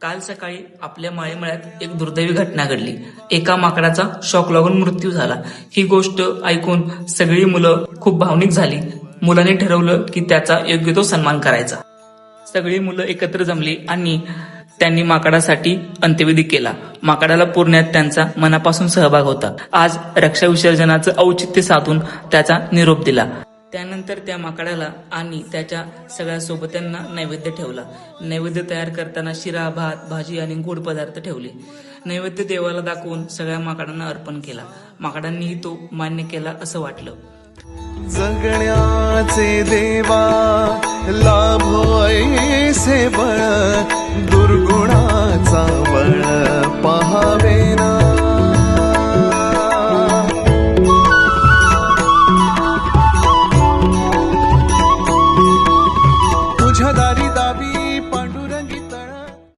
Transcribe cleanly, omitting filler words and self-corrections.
काल सकाळी आपल्या माळेमळ्यात एक दुर्दैवी घटना घडली। एका माकडाचा शॉक लागून मृत्यू झाला। ही गोष्ट ऐकून सगळी मुलं खूप भावनिक झाली। मुलांनी ठरवलं की त्याचा योग्य तो सन्मान करायचा। सगळी मुलं एकत्र जमली आणि त्यांनी माकडासाठी अंत्यविधी केला। माकडाला पुरण्यात त्यांचा मनापासून सहभाग होता। आज रक्षा विसर्जनाचं औचित्य साधून त्याचा निरोप दिला। त्यानंतर त्या माकडाला आणि त्याच्या सगळ्या सोबत्यांना नैवेद्य ठेवला। नैवेद्य तयार करताना शिरा, भात, भाजी आणि गोड पदार्थ ठेवले। नैवेद्य देवाला दाखवून सगळ्या माकडांना अर्पण केला। माकडांनीही तो मान्य केला असं वाटलं। जगण्याचे देवा लाभो ऐसे बळ